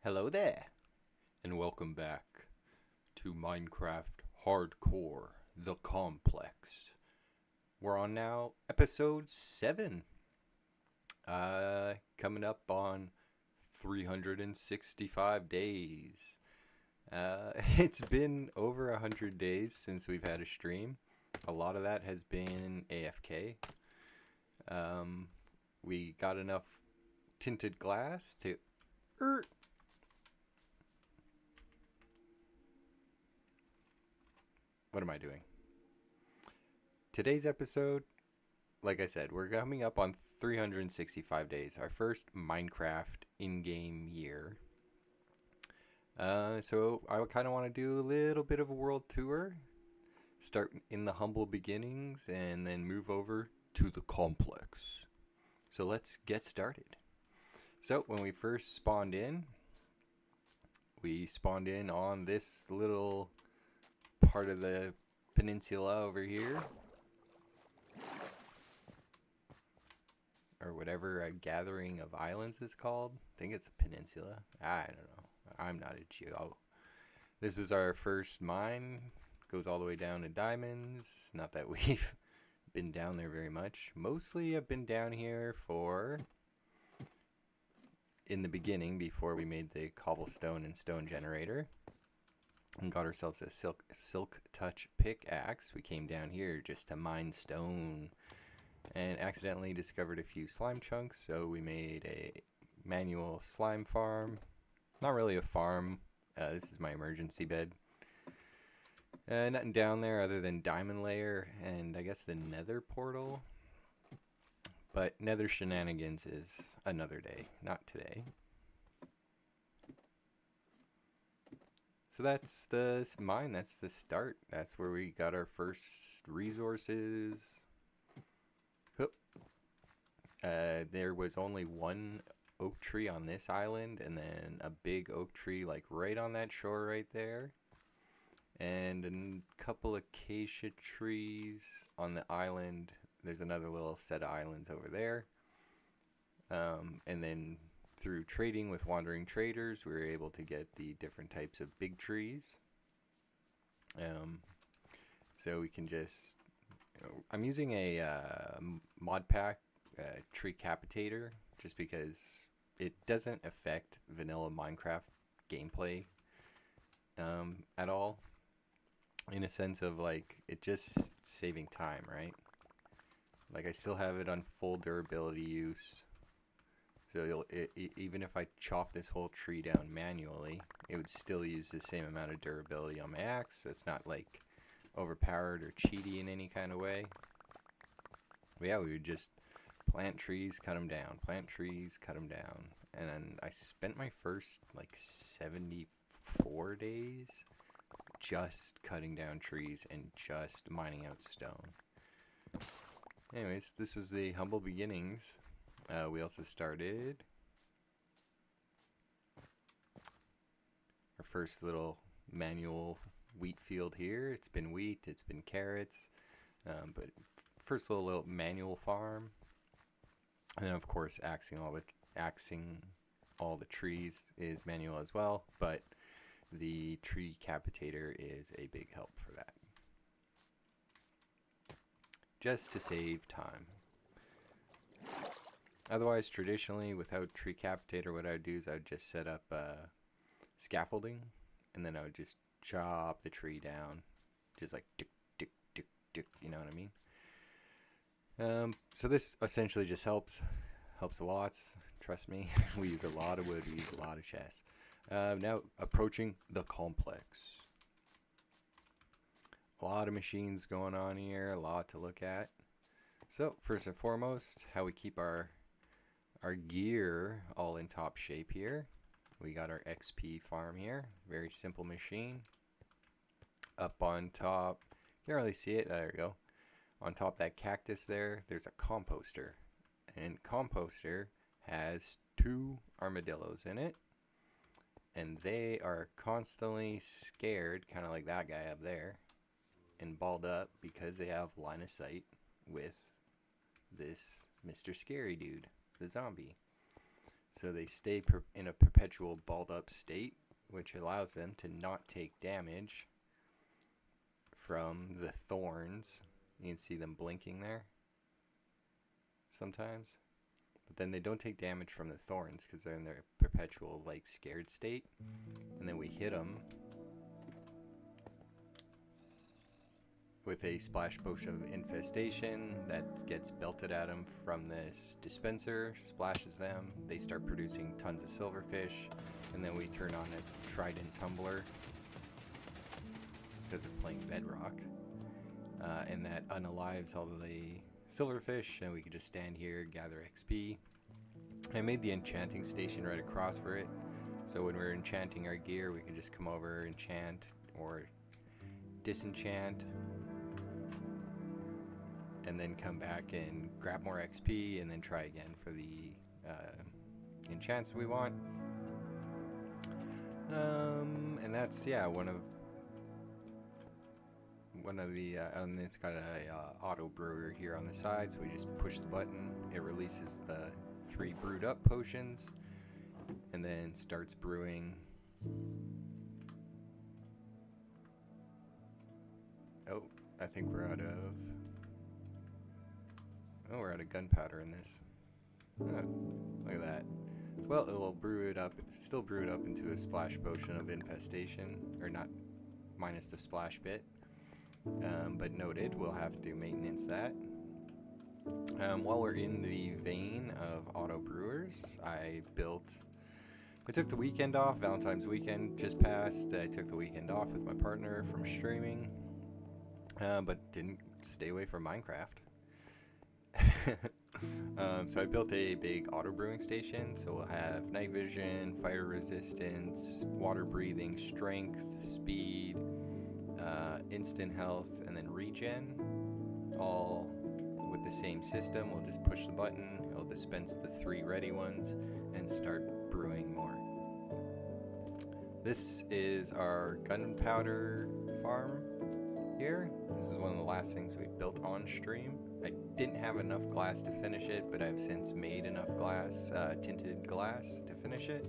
Hello there, and welcome back to Minecraft Hardcore The Complex. We're on now episode 7. Coming up on 365 days. It's been over 100 days since we've had a stream. A lot of that has been AFK. We got enough tinted glass to... What am I doing? Today's episode, like I said, we're coming up on 365 days, our first Minecraft in-game year. So I kind of want to do a little bit of a world tour, start in the humble beginnings, and then move over to the complex. So let's get started. So when we first spawned in, we spawned in on this little part of the peninsula over here, or whatever a gathering of islands is called. I think it's a peninsula. I don't know. I'm not a geo. This was our first mine. Goes all the way down to diamonds. Not that we've been down there very much. Mostly I've been down here for in the beginning before we made the cobblestone and stone generator and got ourselves a silk touch pickaxe. We came down here just to mine stone and accidentally discovered a few slime chunks, so we made a manual slime farm. Not really a farm. This is my emergency bed. Nothing down there other than diamond layer and I guess the nether portal. But nether shenanigans is another day, not today. So that's the mine, that's the start. That's where we got our first resources. There was only one oak tree on this island, and then a big oak tree like right on that shore right there. And a couple acacia trees on the island. There's another little set of islands over there. And then through trading with wandering traders, we were able to get the different types of big trees. So we can just... I'm using a mod pack tree capitator just because it doesn't affect vanilla Minecraft gameplay at all. In a sense of like, it just saving time, right? Like I still have it on full durability use. So even if I chop this whole tree down manually, it would still use the same amount of durability on my axe. So it's not like overpowered or cheaty in any kind of way. But yeah, we would just plant trees, cut them down. Plant trees, cut them down. And then I spent my first like 74 days just cutting down trees and just mining out stone. Anyways, this was the humble beginnings. We also started our first little manual wheat field here. It's been wheat, it's been carrots, but first little manual farm. And then of course axing all the trees is manual as well, but the tree capitator is a big help for that. Just to save time. Otherwise, traditionally, without tree capitator, what I would do is I would just set up scaffolding, and then I would just chop the tree down, just like tick, tick, tick, tick, you know what I mean? So this essentially just helps a lot. Trust me, we use a lot of wood, we use a lot of chests. Now approaching the complex. A lot of machines going on here, a lot to look at. So first and foremost, how we keep our gear all in top shape here. We got our XP farm here. Very simple machine. Up on top, you can't really see it. There we go. On top of that cactus there's a composter. And composter has 2 armadillos in it. And they are constantly scared, kind of like that guy up there, and balled up because they have line of sight with this Mr. Scary Dude, the zombie. So they stay in a perpetual balled up state, which allows them to not take damage from the thorns. You can see them blinking there sometimes. But then they don't take damage from the thorns because they're in their perpetual, like, scared state. And then we hit them with a splash potion of infestation that gets belted at them from this dispenser, splashes them. They start producing tons of silverfish. And then we turn on a trident tumbler because we're playing Bedrock. And that unalives all of the silverfish, and we could just stand here, gather XP. I made the enchanting station right across for it, so when we're enchanting our gear, we can just come over, enchant, or disenchant, and then come back and grab more XP, and then try again for the enchants we want. And that's, yeah, one of the and it's got a auto brewer here on the side, so we just push the button, it releases the 3 brewed up potions, and then starts brewing. Oh, I think we're out of gunpowder in this. Oh, look at that. Well, it will brew it up, still brew it up into a splash potion of infestation, or not, minus the splash bit. But noted, we'll have to maintenance that. While we're in the vein of auto brewers, I took the weekend off. Valentine's weekend just passed. I took the weekend off with my partner from streaming, but didn't stay away from Minecraft. So I built a big auto brewing station, so we'll have night vision, fire resistance, water breathing, strength, speed, instant health, and then regen, all with the same system. We'll just push the button, it'll dispense the 3 ready ones, and start brewing more. This is our gunpowder farm here. This is one of the last things we built on stream. I didn't have enough glass to finish it, but I've since made enough glass, tinted glass, to finish it.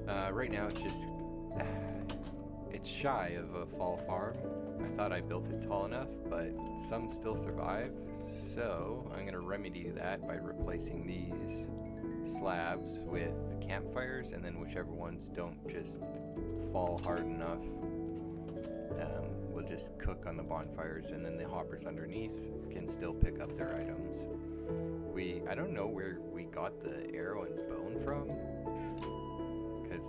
Right now it's just it's shy of a fall farm. I thought I built it tall enough, but some still survive. So I'm gonna remedy that by replacing these slabs with campfires, and then whichever ones don't just fall hard enough, we'll just cook on the bonfires, and then the hoppers underneath can still pick up their items. I don't know where we got the arrow and bone from, because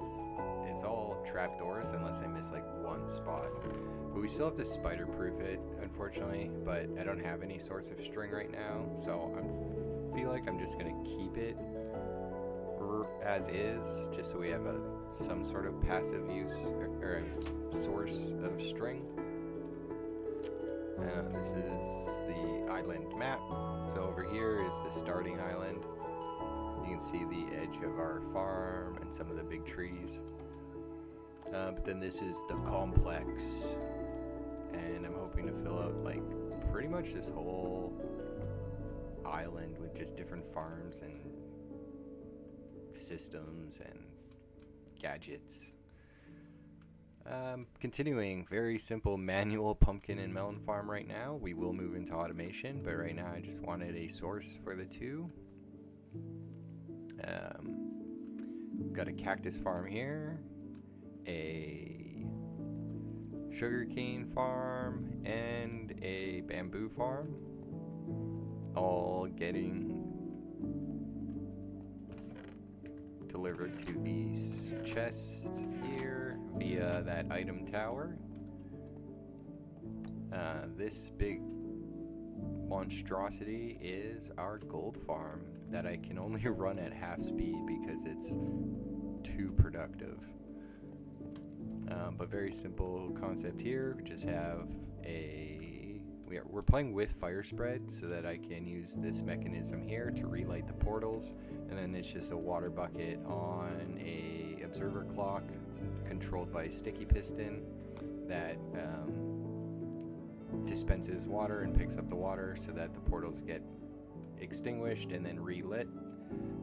it's all trapdoors unless I miss like one spot. But we still have to spider-proof it, unfortunately, but I don't have any source of string right now, so I feel like I'm just gonna keep it as is, just so we have some sort of passive use or a source of string. This is the island map. So over here is the starting island. You can see the edge of our farm and some of the big trees. But then this is the complex, and I'm hoping to fill out like pretty much this whole island with just different farms and systems and gadgets. Continuing, very simple manual pumpkin and melon farm right now. We will move into automation, but right now I just wanted a source for the 2. Got a cactus farm here, a sugarcane farm, and a bamboo farm, all getting delivered to these chests here via that item tower. This big monstrosity is our gold farm that I can only run at half speed because it's too productive. But very simple concept here. We just have we're playing with fire spread so that I can use this mechanism here to relight the portals, and then it's just a water bucket on a observer clock controlled by a sticky piston that dispenses water and picks up the water so that the portals get extinguished and then relit.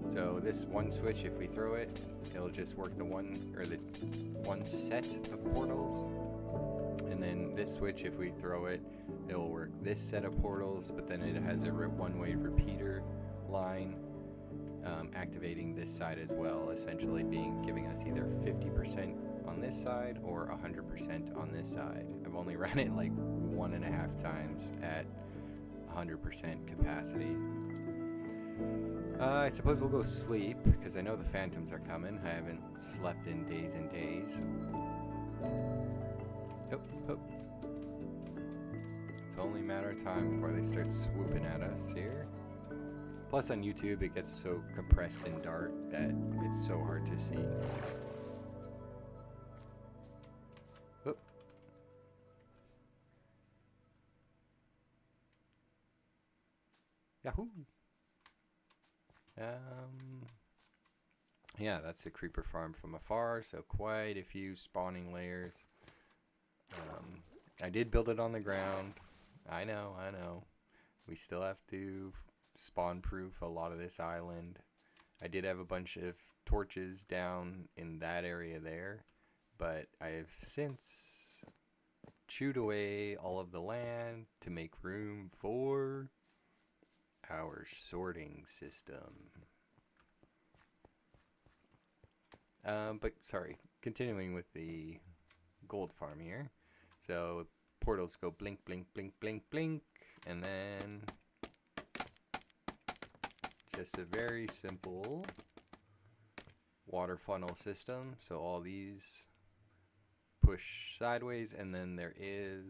So this one switch, if we throw it, it'll just work the one set of portals. And then this switch, if we throw it, it'll work this set of portals, but then it has a one-way repeater line activating this side as well, essentially giving us either 50% on this side or 100% on this side. I've only run it like 1.5 times at 100% capacity. I suppose we'll go sleep, because I know the phantoms are coming. I haven't slept in days and days. Oh. It's only a matter of time before they start swooping at us here. Plus on YouTube it gets so compressed and dark that it's so hard to see. Oh. Yahoo! Yeah, that's the creeper farm from afar, so quite a few spawning layers. I did build it on the ground. I know. We still have to spawn proof a lot of this island. I did have a bunch of torches down in that area there, but I have since chewed away all of the land to make room for our sorting system. But sorry, continuing with the gold farm here. So portals go blink, blink, blink, blink, blink, and then just a very simple water funnel system. So all these push sideways, and then there is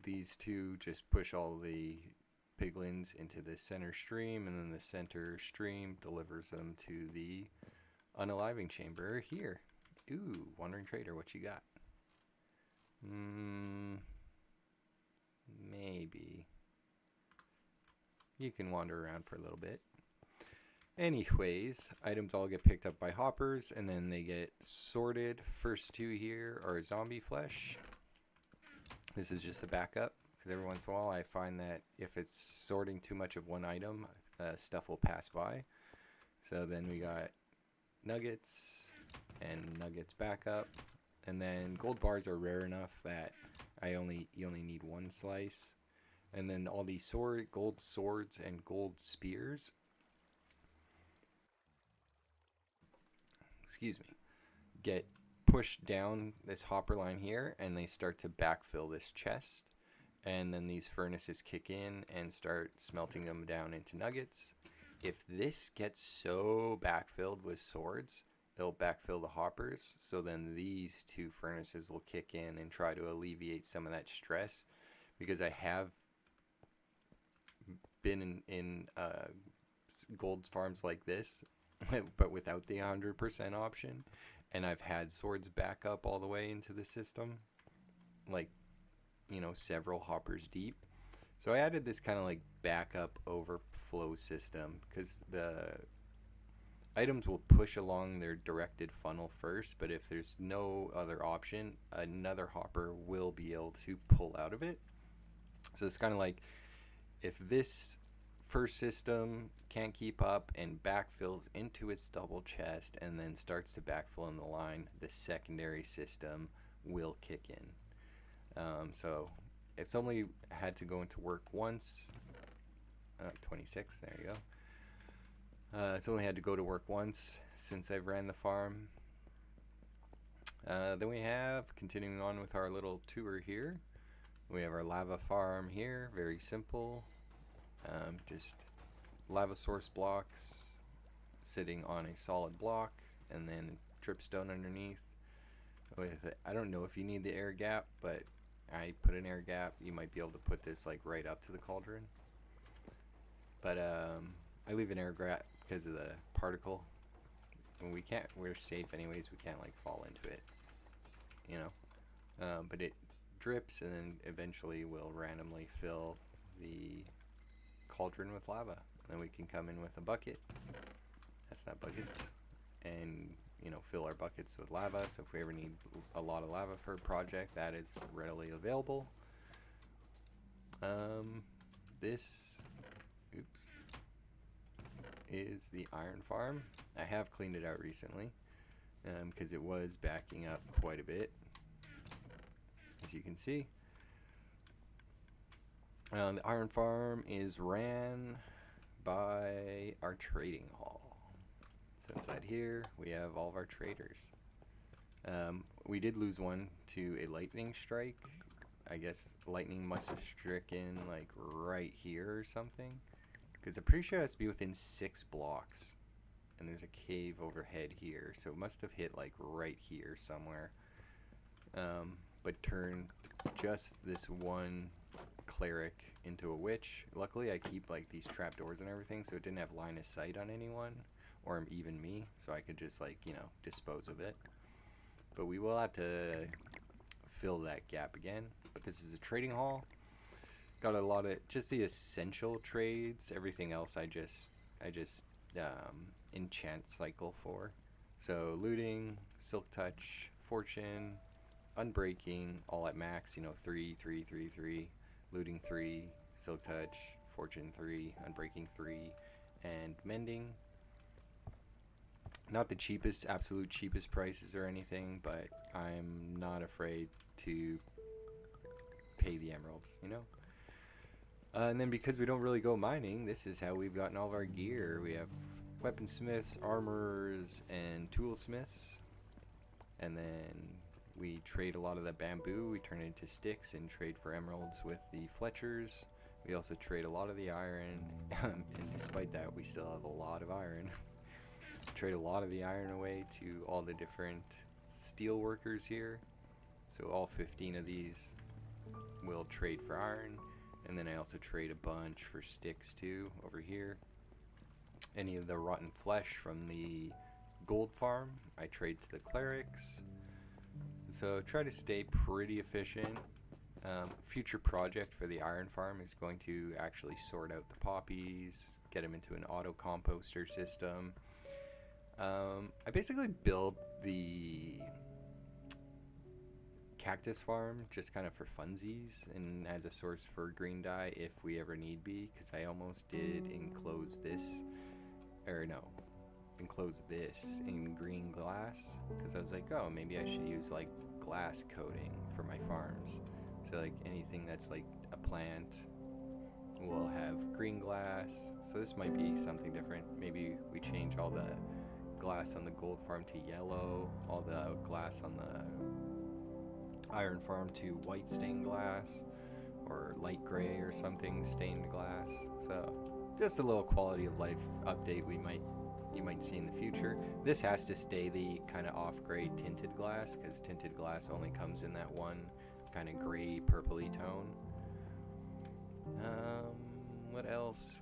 these two just push all the piglins into the center stream, and then the center stream delivers them to the unaliving chamber here. Ooh, Wandering Trader, what you got? Maybe. You can wander around for a little bit. Anyways, items all get picked up by hoppers, and then they get sorted. First two here are zombie flesh. This is just a backup, because every once in a while I find that if it's sorting too much of one item, stuff will pass by. So then we got nuggets and nuggets backup, and then gold bars are rare enough that you only need one slice. And then all these gold swords and gold spears, get pushed down this hopper line here, and they start to backfill this chest. And then these furnaces kick in and start smelting them down into nuggets. If this gets so backfilled with swords, they'll backfill the hoppers. So then these two furnaces will kick in and try to alleviate some of that stress. Because I have been in gold farms like this, but without the 100% option. And I've had swords back up all the way into the system, like, you know, several hoppers deep. So I added this kind of like backup overflow system, because the items will push along their directed funnel first, but if there's no other option, another hopper will be able to pull out of it. So it's kind of like, if this first system can't keep up and backfills into its double chest and then starts to backfill in the line, the secondary system will kick in. So it's only had to go into work once. 26, there you go. It's only had to go to work once since I've ran the farm. Then we have, continuing on with our little tour here, we have our lava farm here, very simple. Just lava source blocks sitting on a solid block, and then dripstone underneath. I don't know if you need the air gap, but I put an air gap. You might be able to put this like right up to the cauldron, but I leave an air gap because of the particle. And we're safe anyways. We can't like fall into it, you know. But it drips, and then eventually will randomly fill the cauldron with lava. Then we can come in with a bucket. That's not buckets, and you know, fill our buckets with lava. So if we ever need a lot of lava for a project, that is readily available. this, oops, is the iron farm. I have cleaned it out recently because it was backing up quite a bit, as you can see. The iron farm is ran by our trading hall. So inside here we have all of our traders. We did lose one to a lightning strike. I guess lightning must have stricken like right here or something, because I'm pretty sure it has to be within 6 blocks, and there's a cave overhead here, so it must have hit like right here somewhere. But turned just this one cleric into a witch. Luckily I keep like these trapdoors and everything, so it didn't have line of sight on anyone or even me, so I could just like, you know, dispose of it. But we will have to fill that gap again. But this is a trading hall. Got a lot of just the essential trades. Everything else I just enchant cycle for. So looting, silk touch, fortune, unbreaking, all at max. You know, 3, 3, 3, 3. Looting 3, silk touch, fortune 3, unbreaking 3, and mending. Not the cheapest, absolute cheapest prices or anything, but I'm not afraid to pay the emeralds, you know? And then because we don't really go mining, this is how we've gotten all of our gear. We have weaponsmiths, armorers, and toolsmiths. And then we trade a lot of the bamboo, we turn it into sticks and trade for emeralds with the Fletchers. We also trade a lot of the iron, and despite that, we still have a lot of iron. Trade a lot of the iron away to all the different steel workers here. So all 15 of these will trade for iron, and then I also trade a bunch for sticks too over here. Any of the rotten flesh from the gold farm I trade to the clerics. So try to stay pretty efficient. Future project for the iron farm is going to actually sort out the poppies, get them into an auto composter system. I basically built the cactus farm just kind of for funsies and as a source for green dye if we ever need be, because I almost did enclose this, or no, enclose this in green glass, because I was like, oh, maybe I should use like glass coating for my farms. So like anything that's like a plant will have green glass. So this might be something different. Maybe we change all the glass on the gold farm to yellow, all the glass on the iron farm to white stained glass, or light gray or something stained glass. So just a little quality of life update you might see in the future. This has to stay the kind of off gray tinted glass, because tinted glass only comes in that one kind of gray purpley tone. What else?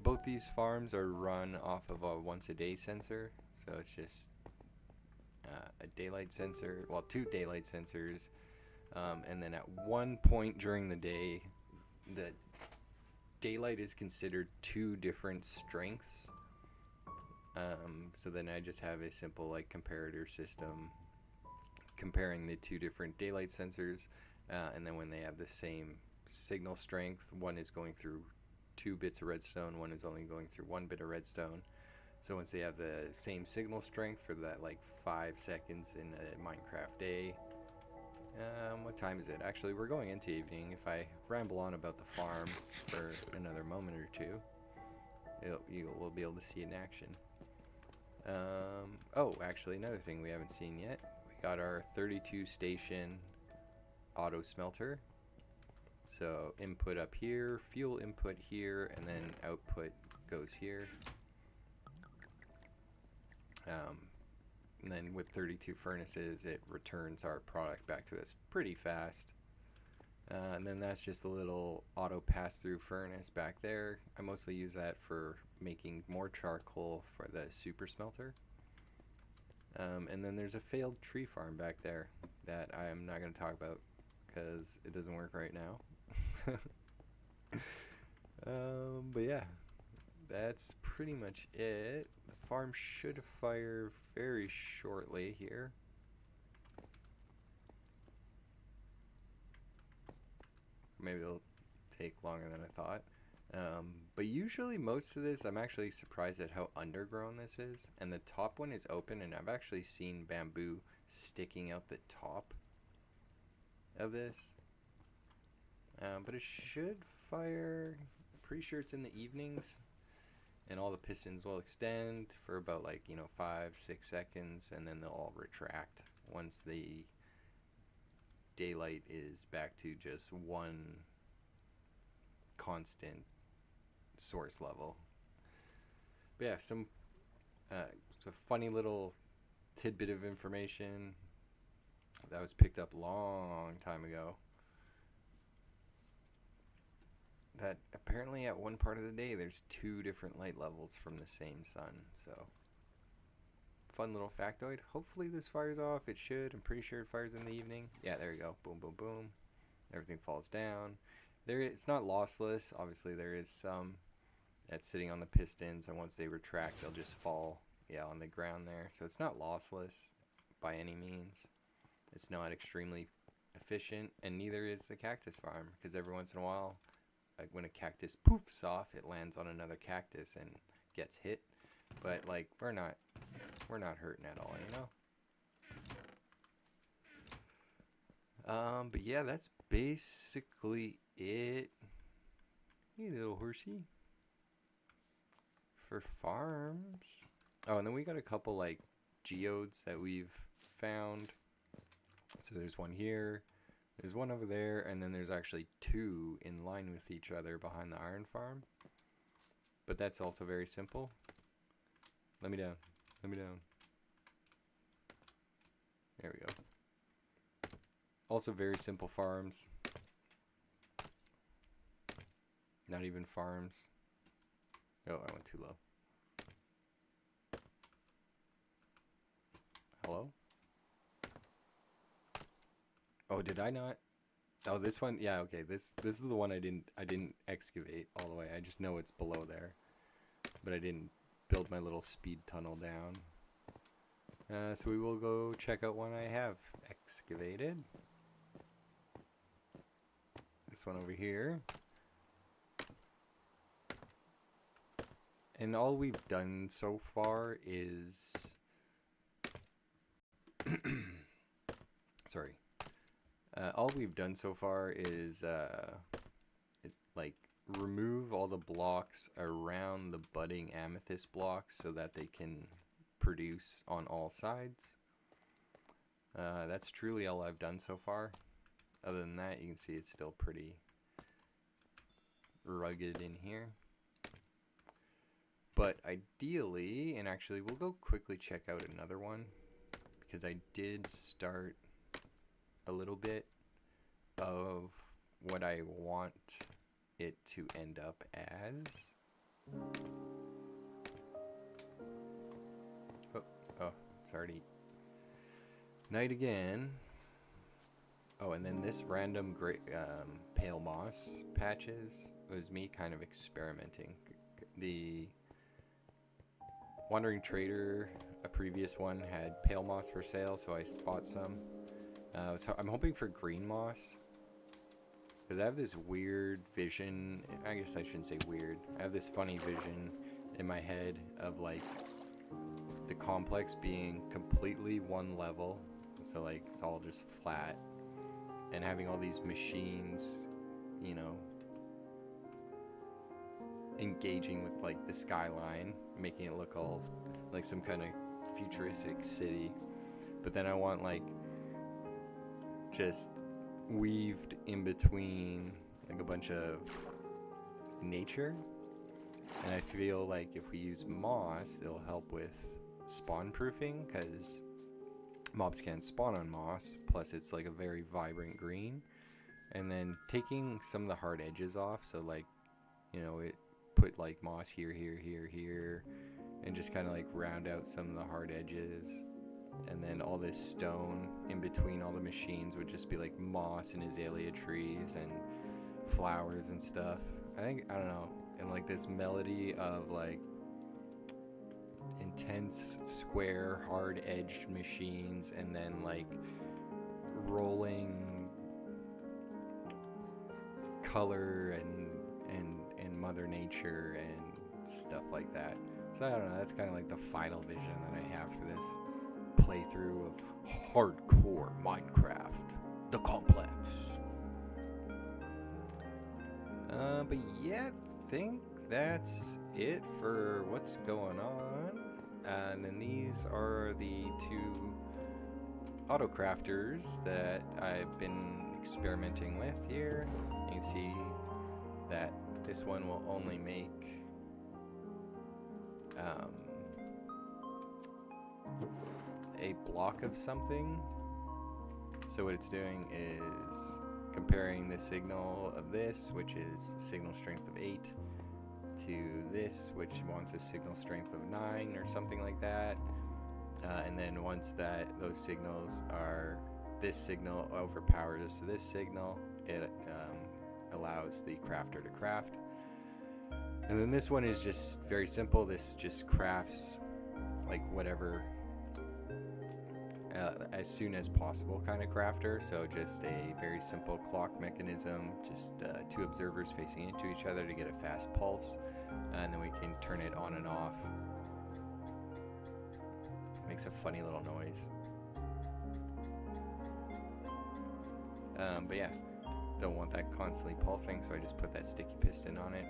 Both these farms are run off of a once a day sensor, so it's just a daylight sensor, well, 2 daylight sensors, and then at one point during the day, the daylight is considered 2 different strengths. So then I just have a simple like comparator system comparing the 2 different daylight sensors, and then when they have the same signal strength, one is going through 2 bits of redstone, one is only going through 1 bit of redstone. So once they have the same signal strength for that like 5 seconds in a Minecraft day, what time is it? Actually, we're going into evening. If I ramble on about the farm for another moment or two, we'll be able to see it in action. Oh, actually, another thing we haven't seen yet. We got our 32 station auto smelter. So input up here, fuel input here, and then output goes here. And then with 32 furnaces, it returns our product back to us pretty fast. And then that's just a little auto pass-through furnace back there. I mostly use that for making more charcoal for the super smelter. And then there's a failed tree farm back there that I'm not going to talk about because it doesn't work right now. But yeah, that's pretty much it. The farm should fire very shortly here. maybe it'll take longer than I thought. But usually most of this, I'm actually surprised at how undergrown this is. And the top one is open, and I've actually seen bamboo sticking out the top of this. But it should fire. I'm pretty sure it's in the evenings. And all the pistons will extend for about 5-6 seconds, and then they'll all retract once the daylight is back to just one constant source level. But yeah, it's a funny little tidbit of information that was picked up long time ago, that apparently at one part of the day there's 2 different light levels from the same sun. So fun little factoid. Hopefully this fires off. It should. I'm pretty sure it fires in the evening. Yeah, there we go. Boom, boom, boom. Everything falls down. It's not lossless. Obviously there is some that's sitting on the pistons, and once they retract they'll just fall on the ground there. So it's not lossless by any means. It's not extremely efficient, and neither is the cactus farm, because every once in a while, like when a cactus poofs off, it lands on another cactus and gets hit. But we're not hurting at all, But yeah, that's basically it. Hey, little horsey. For farms. Oh, and then we got a couple geodes that we've found. So there's one here. There's one over there, and then there's actually 2 in line with each other behind the iron farm. But that's also very simple. Let me down. Let me down. There we go. Also very simple farms. Not even farms. Oh, I went too low. Hello? Oh, did I not? Oh, this one. Yeah, okay. This is the one I didn't excavate all the way. I just know it's below there, but I didn't build my little speed tunnel down. So we will go check out one I have excavated. This one over here. And all we've done so far is sorry. All we've done so far is remove all the blocks around the budding amethyst blocks so that they can produce on all sides. That's truly all I've done so far. Other than that, you can see it's still pretty rugged in here. But ideally, and actually we'll go quickly check out another one, because I did start a little bit of what I want it to end up as. Oh, it's already night again. Oh, and then this random pale moss patches was me kind of experimenting. The Wandering Trader, a previous one, had pale moss for sale, so I bought some. I'm hoping for green moss, because I have this weird vision. I guess I shouldn't say weird. I have this funny vision in my head of the complex being completely one level, so it's all just flat, and having all these machines, engaging with the skyline, making it look all like some kind of futuristic city. But then I want just weaved in between a bunch of nature, and I feel if we use moss, it'll help with spawn proofing, because mobs can't spawn on moss, plus it's a very vibrant green. And then taking some of the hard edges off, so it put moss here, and just kind of round out some of the hard edges. And then all this stone in between all the machines would just be moss and azalea trees and flowers and stuff. I don't know, and this melody of intense square hard edged machines, and then rolling color and Mother Nature and stuff like that. So I don't know, that's kind of like the final vision that I have for this playthrough of hardcore Minecraft, the complex. But yeah, I think that's it for what's going on. And then these are the two auto crafters that I've been experimenting with here. You can see that this one will only make a block of something. So what it's doing is comparing the signal of this, which is signal strength of 8, to this, which wants a signal strength of 9 or something like that. And then once those signals are, this signal overpowers this signal, it allows the crafter to craft. And then this one is just very simple. This just crafts like whatever as soon as possible kind of crafter. So just a very simple clock mechanism, just two observers facing into each other to get a fast pulse, and then we can turn it on and off. It makes a funny little noise. But yeah, don't want that constantly pulsing, so I just put that sticky piston on it.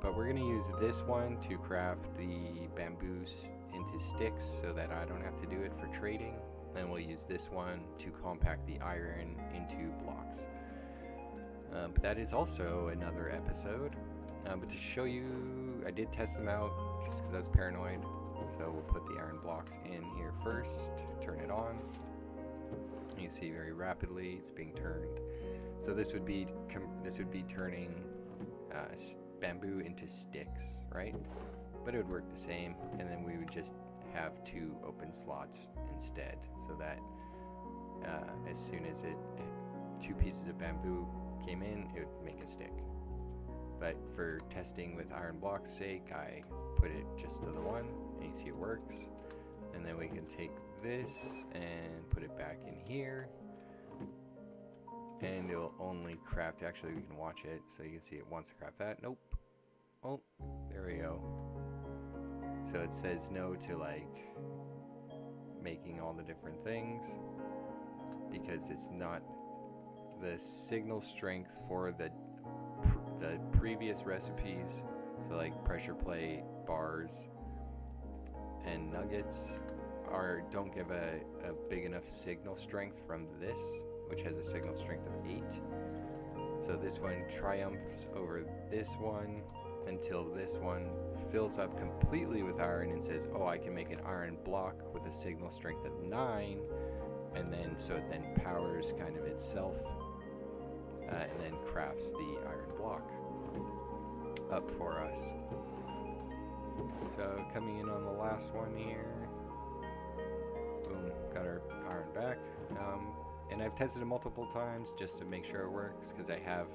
But we're going to use this one to craft the bamboos into sticks so that I don't have to do it for trading. Then we'll use this one to compact the iron into blocks. But that is also another episode. But to show you, I did test them out just because I was paranoid. So we'll put the iron blocks in here first, turn it on. You see very rapidly it's being turned. So this would be turning bamboo into sticks, right? But it would work the same, and then we would just have two open slots instead, so that as soon as two pieces of bamboo came in, it would make a stick. But for testing with iron blocks' sake, I put it just to the one, and you see it works. And then we can take this and put it back in here, and it'll only craft. Actually, we can watch it so you can see it wants to craft that. Nope. Oh, there we go. So it says no to like making all the different things because it's not the signal strength for the previous recipes. So like pressure plate, bars, and nuggets don't give a big enough signal strength from this, which has a signal strength of 8. So this one triumphs over this one until this one fills up completely with iron and says, oh, I can make an iron block with a signal strength of 9, and then so it then powers kind of itself and then crafts the iron block up for us. So coming in on the last one here, boom, got our iron back. And I've tested it multiple times just to make sure it works, because I have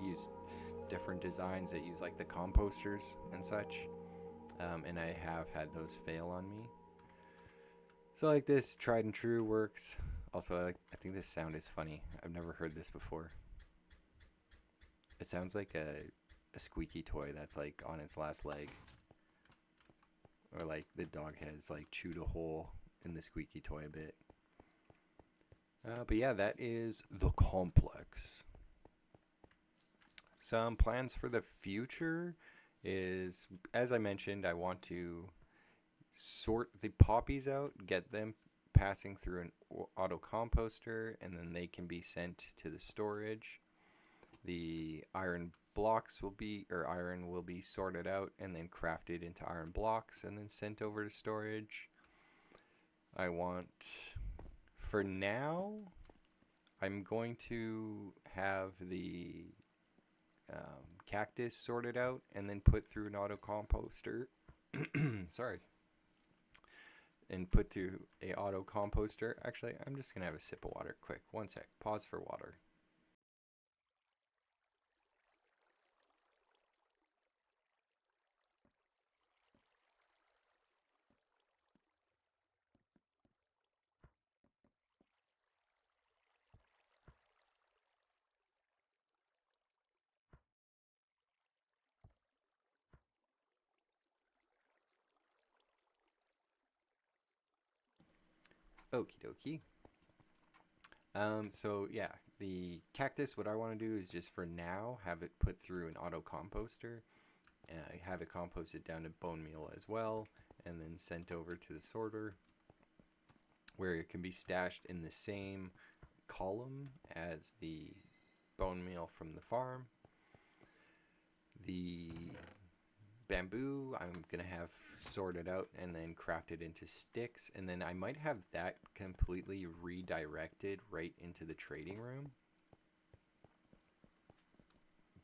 used different designs that use like the composters and such, and I have had those fail on me. So like this tried and true works. Also, I think this sound is funny. I've never heard this before. It sounds like a squeaky toy that's like on its last leg, or like the dog has like chewed a hole in the squeaky toy a bit. But yeah, that is the complex. Some plans for the future is, as I mentioned, I want to sort the poppies out, get them passing through an auto composter, and then they can be sent to the storage. The iron blocks iron will be sorted out and then crafted into iron blocks and then sent over to storage. I want, for now, I'm going to have the cactus sorted out and then put through an auto composter. Sorry. And put through a auto composter. Actually, I'm just gonna have a sip of water quick. One sec. Pause for water. Okie dokie. So yeah, the cactus, what I want to do is just for now have it put through an auto composter, have it composted down to bone meal as well, and then sent over to the sorter, where it can be stashed in the same column as the bone meal from the farm. The bamboo I'm gonna have sorted out and then crafted into sticks, and then I might have that completely redirected right into the trading room,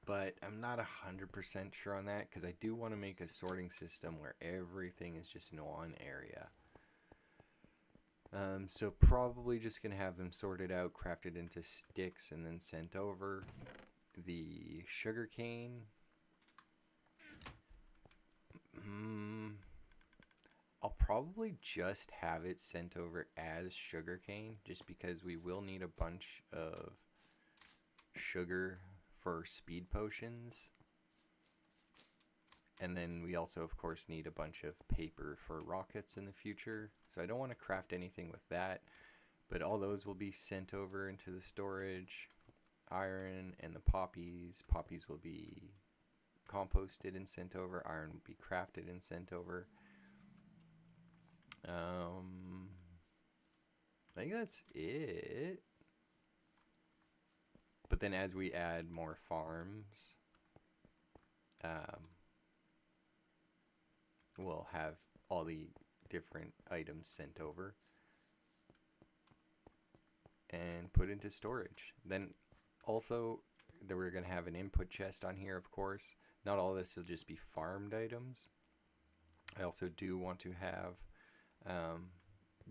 but I'm not 100% sure on that because I do want to make a sorting system where everything is just in one area. So probably just gonna have them sorted out, crafted into sticks, and then sent over. The sugarcane, I'll probably just have it sent over as sugarcane, just because we will need a bunch of sugar for speed potions. And then we also, of course, need a bunch of paper for rockets in the future. So I don't want to craft anything with that, but all those will be sent over into the storage. Iron and the poppies. Poppies will be composted and sent over. Iron will be crafted and sent over. I think that's it. But then as we add more farms, we'll have all the different items sent over and put into storage. Then also, we're going to have an input chest on here, of course. Not all of this will just be farmed items. I also do want to have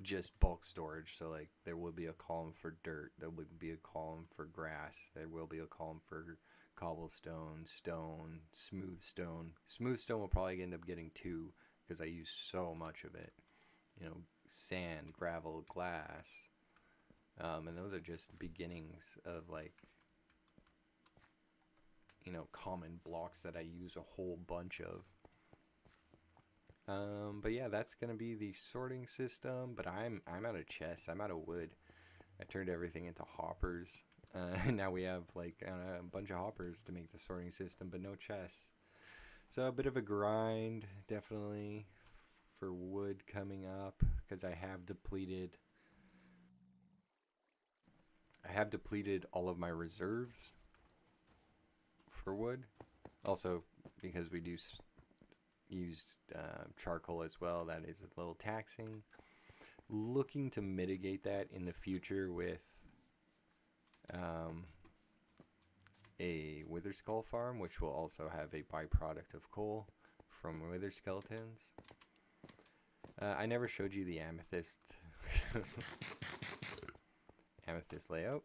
just bulk storage. So like there will be a column for dirt, there will be a column for grass, there will be a column for cobblestone, stone, smooth stone. Smooth stone will probably end up getting 2 because I use so much of it. You know, sand, gravel, glass. And those are just beginnings of like, you know, common blocks that I use a whole bunch of. But yeah, that's gonna be the sorting system. But I'm out of chests. I'm out of wood. I turned everything into hoppers. Now we have like a bunch of hoppers to make the sorting system, but no chests. So a bit of a grind, definitely, for wood coming up because I have depleted all of my reserves for wood. Also, because we do use charcoal as well, that is a little taxing. Looking to mitigate that in the future with a wither skull farm, which will also have a byproduct of coal from wither skeletons. I never showed you the amethyst amethyst layout.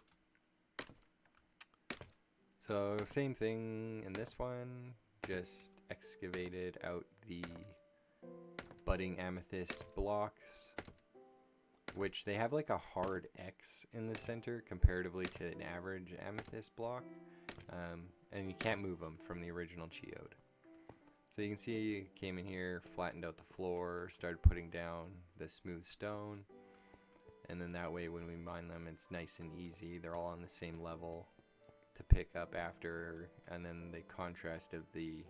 So same thing in this one, just excavated out the budding amethyst blocks, which they have like a hard X in the center comparatively to an average amethyst block, and you can't move them from the original geode. So you can see came in here, flattened out the floor, started putting down the smooth stone, and then that way when we mine them it's nice and easy. They're all on the same level to pick up after, and then the contrast of the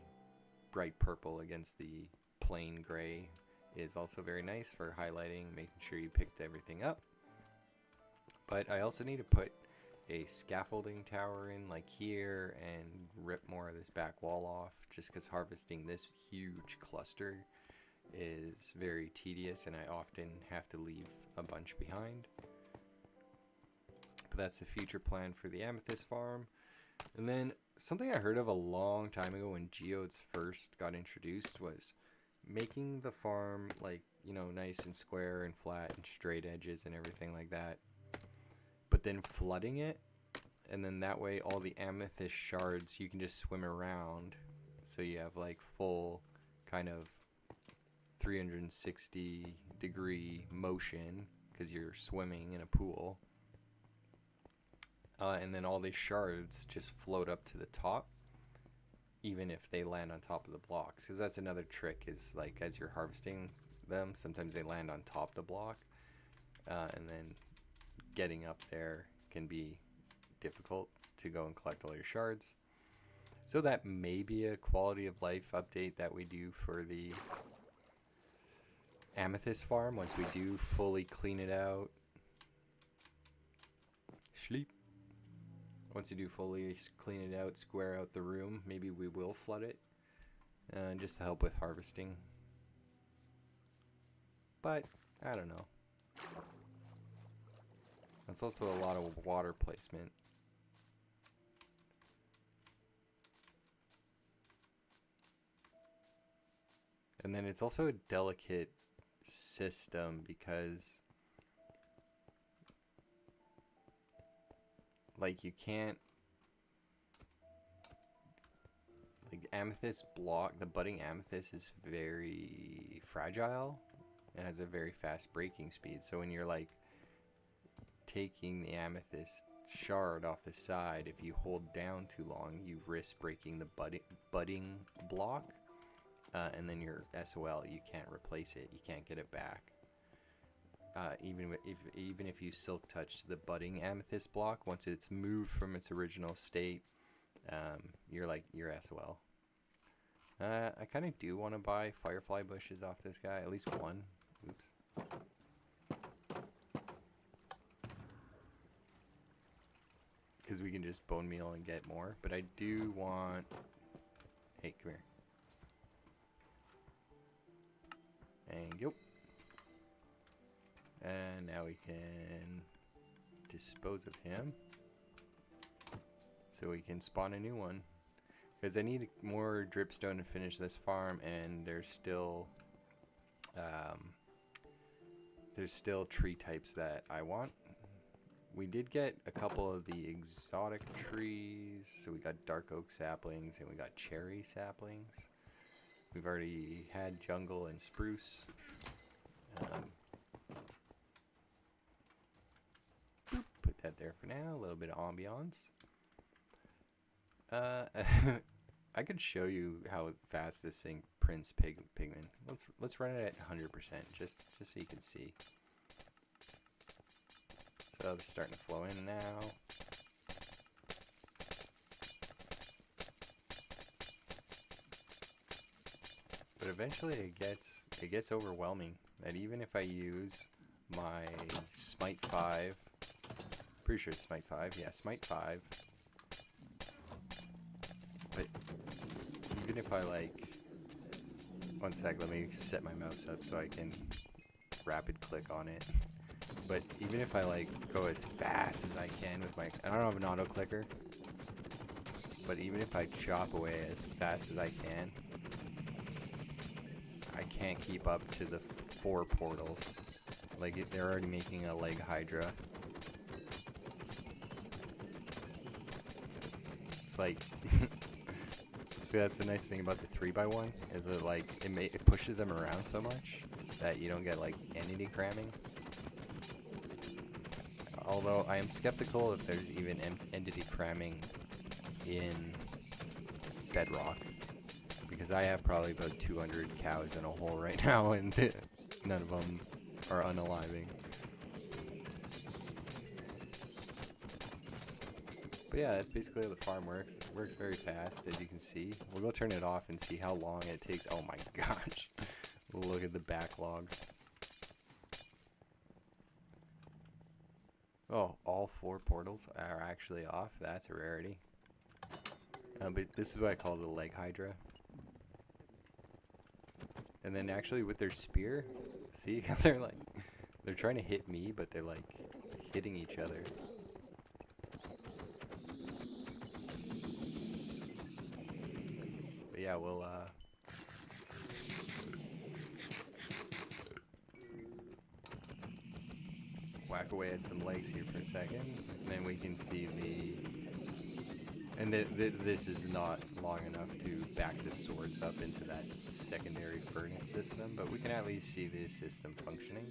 bright purple against the plain gray is also very nice for highlighting, making sure you picked everything up. But I also need to put a scaffolding tower in like here and rip more of this back wall off, just because harvesting this huge cluster is very tedious and I often have to leave a bunch behind. But that's the future plan for the amethyst farm. And then something I heard of a long time ago when geodes first got introduced was making the farm like, you know, nice and square and flat and straight edges and everything like that, but then flooding it, and then that way all the amethyst shards you can just swim around, so you have like full kind of 360 degree motion because you're swimming in a pool. And then all these shards just float up to the top, even if they land on top of the blocks. Because that's another trick, is like as you're harvesting them, sometimes they land on top of the block. and then getting up there can be difficult to go and collect all your shards. So that may be a quality of life update that we do for the amethyst farm once we do fully clean it out. Sleep. Once you do fully clean it out, square out the room, maybe we will flood it just to help with harvesting. But I don't know. That's also a lot of water placement. And then it's also a delicate system because like you can't, like amethyst block, the budding amethyst is very fragile. It has a very fast breaking speed. So when you're like taking the amethyst shard off the side, if you hold down too long, you risk breaking the budding block. And then your SOL, you can't replace it. You can't get it back. Even if you silk touch the budding amethyst block, once it's moved from its original state, you're SOL. I kind of do want to buy firefly bushes off this guy, at least one. Oops. Because we can just bone meal and get more. But I do want... Hey, come here. And go. And now we can dispose of him. So we can spawn a new one. Because I need more dripstone to finish this farm, and there's still tree types that I want. We did get a couple of the exotic trees. So we got dark oak saplings and we got cherry saplings. We've already had jungle and spruce. Put that there for now. A little bit of ambiance. I could show you how fast this thing prints pigment. Let's run it at 100%, just so you can see. So it's starting to flow in now. But eventually it gets overwhelming. That even if I use my Smite 5, pretty sure it's Smite 5, yeah, Smite 5. But even if I one sec, let me set my mouse up so I can rapid click on it. But even if I go as fast as I can with my, I don't have an auto clicker, but even if I chop away as fast as I can, I can't keep up to the 4 portals. They're already making a leg hydra. It's see, that's the nice thing about the 3x1 is that it pushes them around so much that you don't get entity cramming. Although I am skeptical if there's even entity cramming in Bedrock. Because I have probably about 200 cows in a hole right now, and none of them are unaliving. But yeah, that's basically how the farm works. It works very fast, as you can see. We'll go turn it off and see how long it takes. Oh my gosh. Look at the backlog. Oh, all 4 portals are actually off. That's a rarity. But this is what I call the leg hydra. And then actually with their spear, see how they're trying to hit me, but they're hitting each other. But yeah, we'll whack away at some legs here for a second, and then we can see and this is not long enough to back the swords up into that secondary furnace system, but we can at least see the system functioning.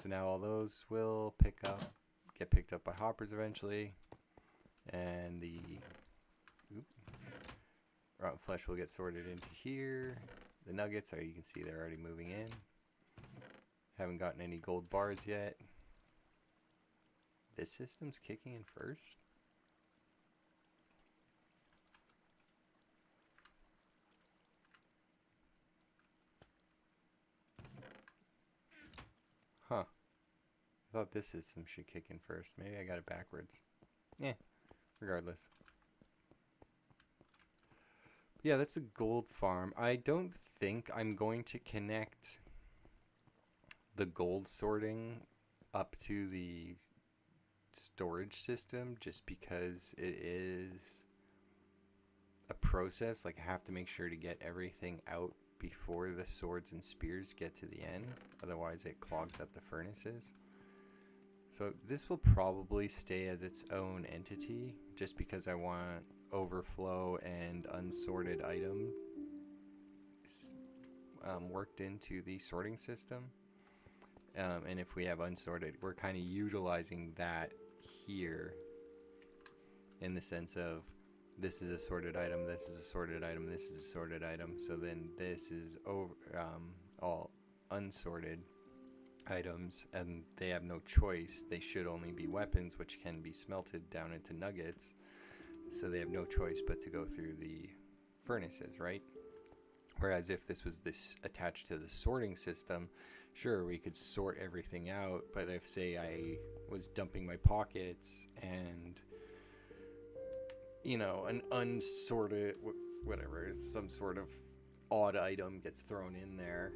So now all those will get picked up by hoppers eventually, and the rotten flesh will get sorted into here. The nuggets you can see they're already moving in. Haven't gotten any gold bars yet. This system's kicking in first? Huh. I thought this system should kick in first. Maybe I got it backwards. Yeah, regardless. Yeah, that's a gold farm. I don't think I'm going to connect the gold sorting up to the storage system just because it is a process. Like, I have to make sure to get everything out before the swords and spears get to the end. Otherwise, it clogs up the furnaces. So this will probably stay as its own entity just because I want overflow and unsorted items worked into the sorting system. And if we have unsorted, we're kind of utilizing that here in the sense of this is a sorted item, this is a sorted item, this is a sorted item. So then this is all unsorted items, and they have no choice. They should only be weapons, which can be smelted down into nuggets. So they have no choice but to go through the furnaces, right? Whereas if this was attached to the sorting system, sure, we could sort everything out. But if, say, I was dumping my pockets and, you know, an unsorted, whatever, some sort of odd item gets thrown in there,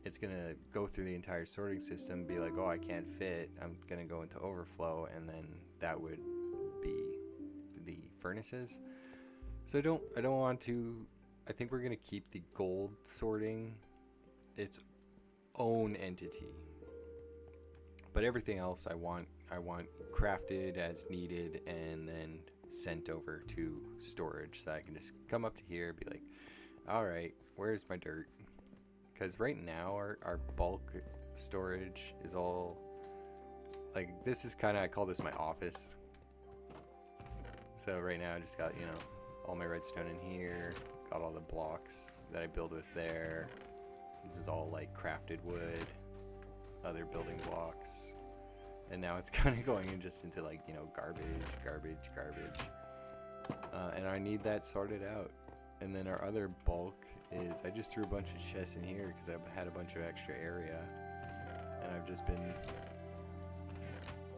it's going to go through the entire sorting system, be like, oh, I can't fit. I'm going to go into overflow, and then that would be the furnaces. So I don't want to. I think we're going to keep the gold sorting its own entity. But everything else I want crafted as needed and then sent over to storage, so I can just come up to here, be like, all right, where's my dirt? Because right now our bulk storage is all, like, this is kind of, I call this my office. So right now I just got, you know, all my redstone in here, got all the blocks that I build with there. This is all like crafted wood, other building blocks. And now it's kind of going in just into, like, you know, garbage. And I need that sorted out. And then our other bulk is, I just threw a bunch of chests in here because I had a bunch of extra area. And I've just been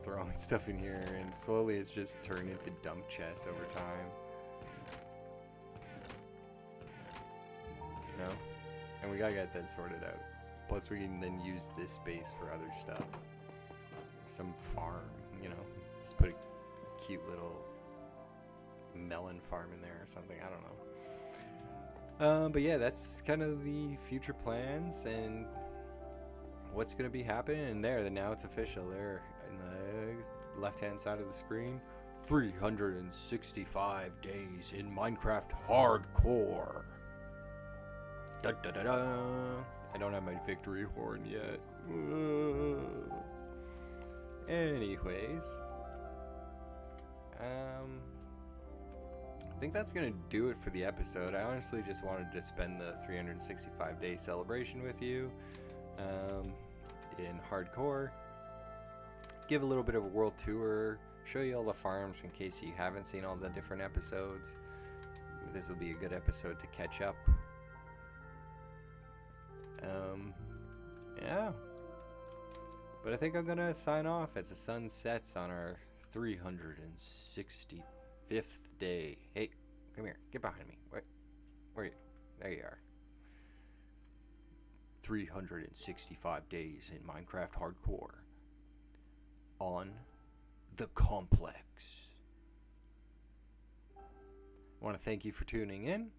throwing stuff in here, and slowly it's just turned into dump chests over time. You know? And we gotta get that sorted out. Plus we can then use this space for other stuff. Some farm, you know, just put a cute little melon farm in there or something, I don't know. But yeah, that's kind of the future plans and what's going to be happening. And there, now it's official. There in the left-hand side of the screen, 365 days in Minecraft Hardcore. Da, da, da, da. I don't have my victory horn yet. Anyways, I think that's going to do it for the episode. I honestly just wanted to spend the 365-day celebration with you in Hardcore. Give a little bit of a world tour. Show you all the farms in case you haven't seen all the different episodes. This will be a good episode to catch up. Yeah. But I think I'm going to sign off as the sun sets on our 365th day. Hey, come here. Get behind me. Where are you? There you are. 365 days in Minecraft Hardcore on the Complex. I want to thank you for tuning in.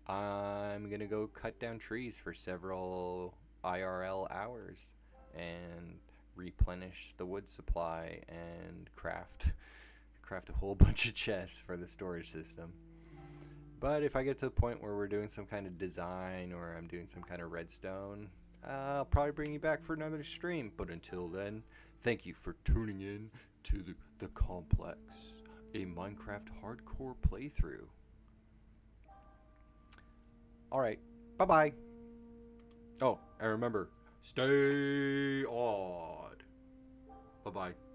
I'm going to go cut down trees for several IRL hours and replenish the wood supply and craft a whole bunch of chests for the storage system. But if I get to the point where we're doing some kind of design or I'm doing some kind of redstone, I'll probably bring you back for another stream. But until then, thank you for tuning in to the Complex, a Minecraft Hardcore playthrough. Alright, bye-bye. Oh, and remember, Stay odd. Bye bye.